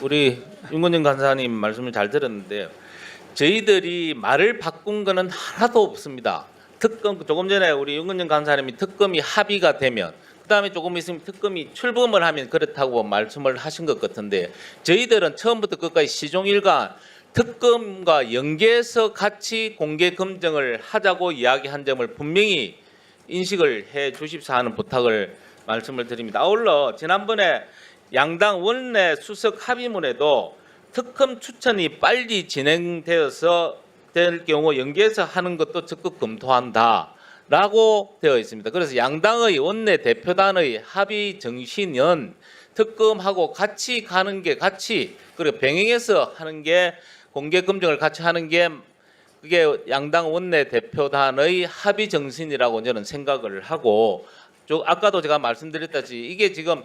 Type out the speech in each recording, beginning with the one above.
우리 윤건영 간사님 말씀을 잘 들었는데요. 저희들이 말을 바꾼 거는 하나도 없습니다. 특검 조금 전에 우리 윤건영 간사님이 특검이 합의가 되면 그다음에 조금 있으면 특검이 출범을 하면 그렇다고 말씀을 하신 것 같은데 저희들은 처음부터 끝까지 시종일관 특검과 연계해서 같이 공개 검증을 하자고 이야기한 점을 분명히 인식을 해 주십사 하는 부탁을 말씀을 드립니다. 아울러 지난번에 양당 원내 수석 합의문에도 특검 추천이 빨리 진행되어서 될 경우 연계해서 하는 것도 적극 검토한다라고 되어 있습니다. 그래서 양당의 원내 대표단의 합의 정신은 특검하고 같이 가는 게 그리고 병행해서 하는 게 공개 검증을 같이 하는 게 그게 양당 원내 대표단의 합의 정신이라고 저는 생각을 하고 아까도 제가 말씀드렸다시피 이게 지금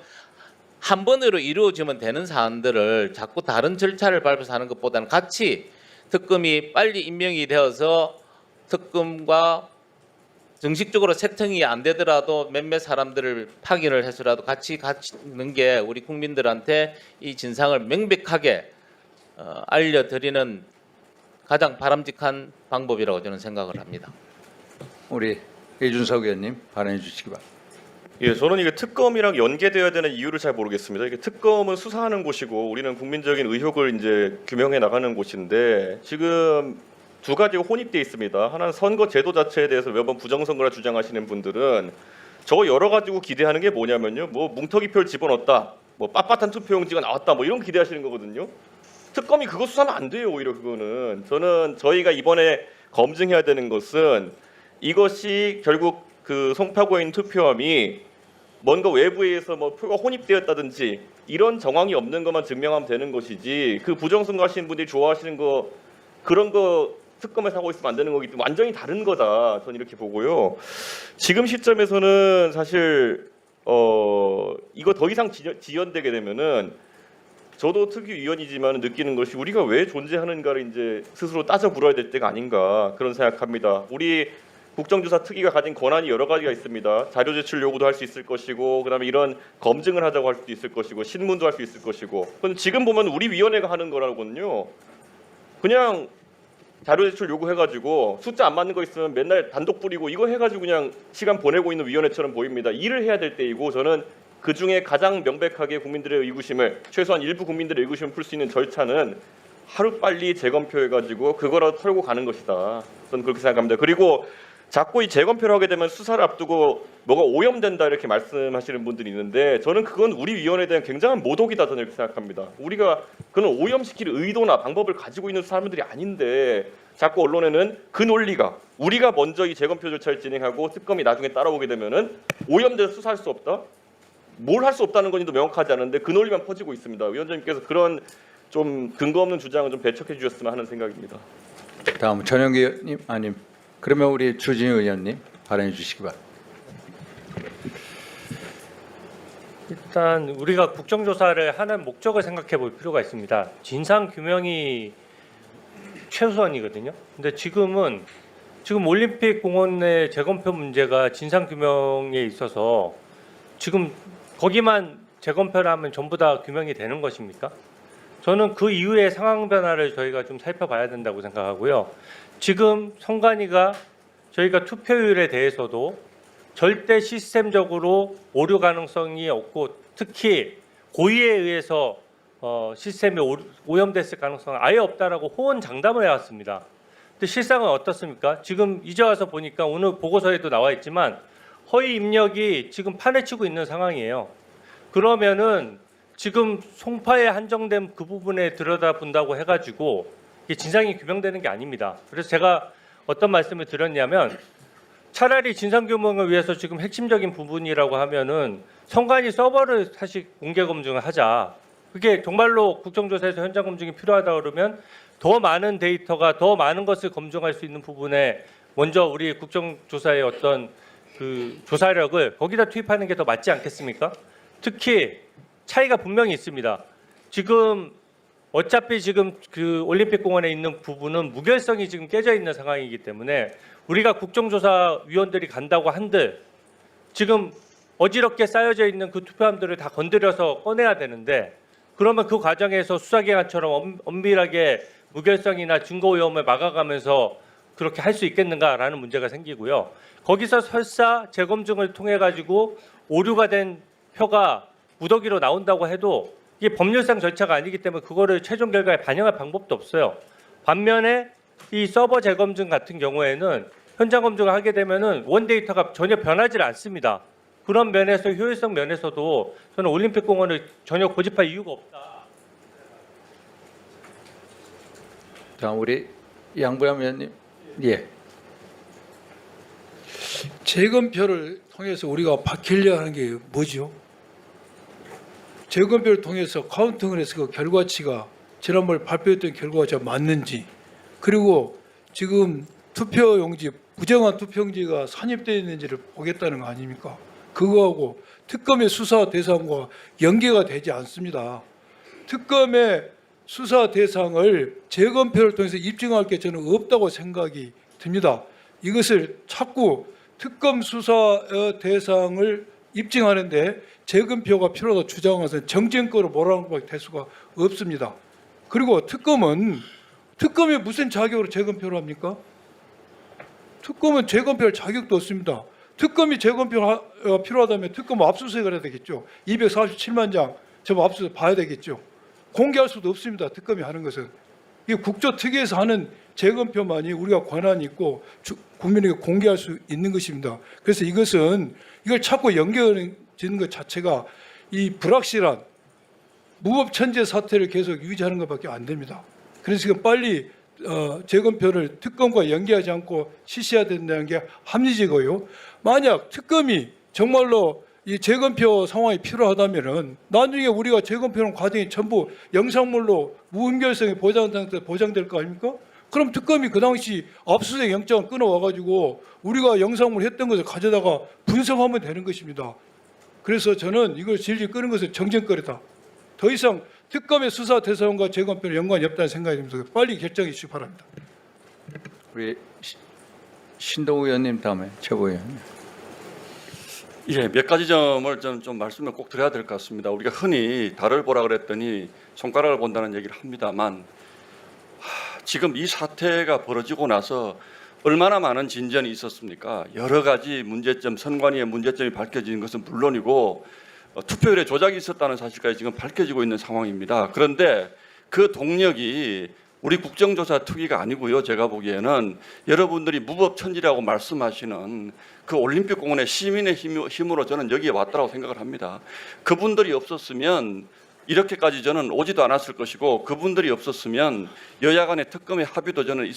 한 번으로 이루어지면 되는 사안들을 자꾸 다른 절차를 밟아서 하는 것보다는 같이 특검이 빨리 임명이 되어서 특검과 정식적으로 세팅이 안 되더라도 몇몇 사람들을 파견을 해서라도 같이 가는 게 우리 국민들한테 이 진상을 명백하게 알려드리는 가장 바람직한 방법이라고 저는 생각을 합니다. 우리 이준석 의원님 발언해 주시기 바랍니다. 예, 저는 이게 특검이랑 연계되어야 되는 이유를 잘 모르겠습니다. 이게 특검은 수사하는 곳이고 우리는 국민적인 의혹을 이제 규명해 나가는 곳인데 지금 두 가지가 혼입되어 있습니다. 하나는 선거 제도 자체에 대해서 매번 부정선거라 주장하시는 분들은 저 여러 가지고 기대하는 게 뭐냐면요, 뭐 뭉터기표를 집어넣었다, 뭐 빳빳한 투표용지가 나왔다, 뭐 이런 기대하시는 거거든요. 특검이 그거 수사하면 안 돼요. 오히려 그거는 저는 저희가 이번에 검증해야 되는 것은 이것이 결국 그 송파구에 있는 투표함이 뭔가 외부에서 뭐 표가 혼입되었다든지 이런 정황이 없는 것만 증명하면 되는 것이지 그 부정선거 하시는 분들이 좋아하시는 거 그런 거 특검에서 하고 있으면 안 되는 거기 때문에 완전히 다른 거다. 저는 이렇게 보고요. 지금 시점에서는 사실 이거 더 이상 지연되게 되면은 저도 특위위원이지만 느끼는 것이 우리가 왜 존재하는가를 이제 스스로 따져 물어야 될 때가 아닌가 그런 생각합니다. 우리 국정조사 특위가 가진 권한이 여러 가지가 있습니다. 자료 제출 요구도 할 수 있을 것이고, 그다음에 이런 검증을 하자고 할 수도 있을 것이고, 신문도 할 수 있을 것이고. 그런데 지금 보면 우리 위원회가 하는 거라거든요. 그냥 자료 제출 요구해가지고 숫자 안 맞는 거 있으면 맨날 단독 뿌리고 이거 해가지고 그냥 시간 보내고 있는 위원회처럼 보입니다. 일을 해야 될 때이고 저는 그 중에 가장 명백하게 국민들의 의구심을 최소한 일부 국민들의 의구심을 풀 수 있는 절차는 하루 빨리 재검표해가지고 그거라도 털고 가는 것이다. 저는 그렇게 생각합니다. 그리고 자꾸 이 재검표를 하게 되면 수사를 앞두고 뭐가 오염된다 이렇게 말씀하시는 분들이 있는데 저는 그건 우리 위원회에 대한 굉장한 모독이다 저는 이렇게 생각합니다. 우리가 그런 오염시킬 의도나 방법을 가지고 있는 사람들이 아닌데 자꾸 언론에는 그 논리가 우리가 먼저 이 재검표 절차를 진행하고 특검이 나중에 따라오게 되면은 오염돼서 수사할 수 없다? 뭘 할 수 없다는 건지도 명확하지 않은데 그 논리만 퍼지고 있습니다. 위원장님께서 그런 좀 근거 없는 주장을 좀 배척해 주셨으면 하는 생각입니다. 다음 전영기 의원님 아님 그러면 우리 주진우 의원님 발언해 주시기 바랍니다. 일단 우리가 국정조사를 하는 목적을 생각해 볼 필요가 있습니다. 진상 규명이 최우선이거든요. 근데 지금 올림픽 공원의 재검표 문제가 진상 규명에 있어서 지금 거기만 재검표를 하면 전부 다 규명이 되는 것입니까? 저는 그 이후의 상황 변화를 저희가 좀 살펴봐야 된다고 생각하고요. 지금 선관위가 저희가 투표율에 대해서도 절대 시스템적으로 오류 가능성이 없고 특히 고의에 의해서 시스템이 오염됐을 가능성은 아예 없다라고 호언장담을 해왔습니다. 근데 실상은 어떻습니까? 지금 이제 와서 보니까 오늘 보고서에도 나와 있지만 허위 입력이 지금 판에 치고 있는 상황이에요. 그러면은 지금 송파에 한정된 그 부분에 들여다본다고 해가지고 이게 진상이 규명되는 게 아닙니다. 그래서 제가 어떤 말씀을 드렸냐면 차라리 진상 규명을 위해서 지금 핵심적인 부분이라고 하면은 선관위 서버를 사실 공개 검증을 하자. 그게 정말로 국정조사에서 현장 검증이 필요하다 그러면 더 많은 데이터가 더 많은 것을 검증할 수 있는 부분에 먼저 우리 국정조사의 어떤 그 조사력을 거기다 투입하는 게 더 맞지 않겠습니까? 특히 차이가 분명히 있습니다. 지금 어차피 지금 그 올림픽 공원에 있는 부분은 무결성이 지금 깨져 있는 상황이기 때문에 우리가 국정조사 위원들이 간다고 한들 지금 어지럽게 쌓여져 있는 그 투표함들을 다 건드려서 꺼내야 되는데 그러면 그 과정에서 수사기관처럼 엄밀하게 무결성이나 증거 오염을 막아가면서 그렇게 할 수 있겠는가라는 문제가 생기고요. 거기서 설사 재검증을 통해 가지고 오류가 된 표가 무더기로 나온다고 해도 이게 법률상 절차가 아니기 때문에 그거를 최종 결과에 반영할 방법도 없어요. 반면에 이 서버 재검증 같은 경우에는 현장 검증을 하게 되면은 원데이터가 전혀 변하지 않습니다. 그런 면에서 효율성 면에서도 저는 올림픽공원을 전혀 고집할 이유가 없다. 자, 우리 양부남 의원님. 예. 재검표를 통해서 우리가 바뀌려 하는 게 뭐죠? 재검표를 통해서 카운팅을 해서 그 결과치가 지난번에 발표했던 결과가 맞는지, 그리고 지금 투표용지, 부정한 투표용지가 산입되어 있는지를 보겠다는 거 아닙니까? 그거하고 특검의 수사 대상과 연계가 되지 않습니다. 특검의 수사 대상을 재검표를 통해서 입증할 게 저는 없다고 생각이 듭니다. 이것을 자꾸 특검 수사 대상을 입증하는데 재검표가 필요하다고 주장해서 정쟁거로 몰아가는 것밖에 될 수가 없습니다. 그리고 특검이 무슨 자격으로 재검표를 합니까? 특검은 재검표할 자격도 없습니다. 특검이 재검표가 필요하다면 특검 압수수색을 해야 되겠죠. 247만 장 저 압수수색 봐야 되겠죠. 공개할 수도 없습니다. 특검이 하는 것은. 이 국조특위에서 하는 재검표만이 우리가 권한이 있고 국민에게 공개할 수 있는 것입니다. 그래서 이걸 자꾸 연결짓는 것 자체가 이 불확실한 무법천재 사태를 계속 유지하는 것밖에 안 됩니다. 그래서 지금 빨리 재검표를 특검과 연계하지 않고 실시해야 된다는 게 합리적이고요. 만약 특검이 정말로 이 재검표 상황이 필요하다면은 나중에 우리가 재검표하는 과정이 전부 영상물로 무분별성이 보장될 거 아닙니까? 그럼 특검이 그 당시 압수수색 영장을 끊어와가지고 우리가 영상물 했던 것을 가져다가 분석하면 되는 것입니다. 그래서 저는 이걸 질질 끄는 것은 정쟁거리다. 더 이상 특검의 수사 대상과 재검표는 연관이 없다는 생각이 듭니다. 빨리 결정해 주시기 바랍니다. 우리 신동우 의원님 다음에 최고위원. 예, 몇 가지 점을 좀 말씀을 꼭 드려야 될 것 같습니다. 우리가 흔히 달을 보라 그랬더니 손가락을 본다는 얘기를 합니다만 지금 이 사태가 벌어지고 나서 얼마나 많은 진전이 있었습니까? 여러 가지 문제점, 선관위의 문제점이 밝혀지는 것은 물론이고 투표율에 조작이 있었다는 사실까지 지금 밝혀지고 있는 상황입니다. 그런데 그 동력이 우리 국정조사 특위가 아니고요. 제가 보기에는 여러분들이 무법천지라고 말씀하시는 그 올림픽공원의 시민의 힘으로 저는 여기에 왔다고 생각을 합니다. 그분들이 없었으면 이렇게까지 저는 오지도 않았을 것이고 그분들이 없었으면 여야 간의 특검의 합의도 저는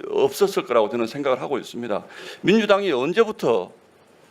없었을 거라고 저는 생각을 하고 있습니다. 민주당이 언제부터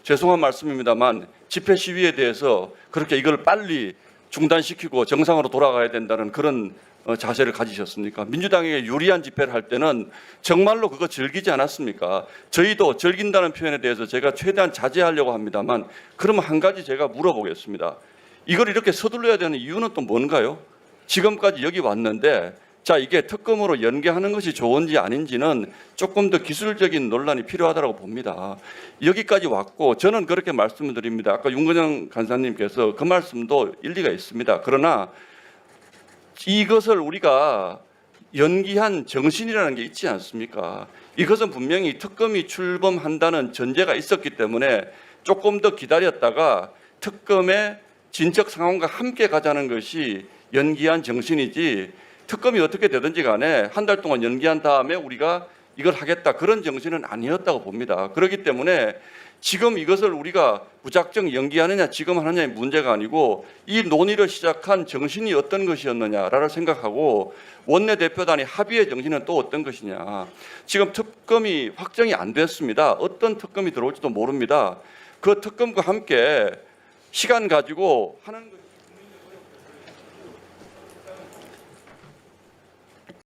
죄송한 말씀입니다만 집회 시위에 대해서 그렇게 이걸 빨리 중단시키고 정상으로 돌아가야 된다는 그런 자세를 가지셨습니까? 민주당에게 유리한 집회를 할 때는 정말로 그거 즐기지 않았습니까? 저희도 즐긴다는 표현에 대해서 제가 최대한 자제하려고 합니다만 그러면 한 가지 제가 물어보겠습니다. 이걸 이렇게 서둘러야 되는 이유는 또 뭔가요? 지금까지 여기 왔는데 자 이게 특검으로 연계하는 것이 좋은지 아닌지는 조금 더 기술적인 논란이 필요하다고 봅니다. 여기까지 왔고 저는 그렇게 말씀을 드립니다. 아까 윤건영 간사님께서 그 말씀도 일리가 있습니다. 그러나 이것을 우리가 연기한 정신이라는 게 있지 않습니까? 이것은 분명히 특검이 출범한다는 전제가 있었기 때문에 조금 더 기다렸다가 특검의 진척 상황과 함께 가자는 것이 연기한 정신이지 특검이 어떻게 되든지 간에 한 달 동안 연기한 다음에 우리가 이걸 하겠다 그런 정신은 아니었다고 봅니다. 그렇기 때문에 지금 이것을 우리가 무작정 연기하느냐 지금 하느냐의 문제가 아니고 이 논의를 시작한 정신이 어떤 것이었느냐를 생각하고 원내대표단의 합의의 정신은 또 어떤 것이냐. 지금 특검이 확정이 안 됐습니다. 어떤 특검이 들어올지도 모릅니다. 그 특검과 함께 시간 가지고 하는 것이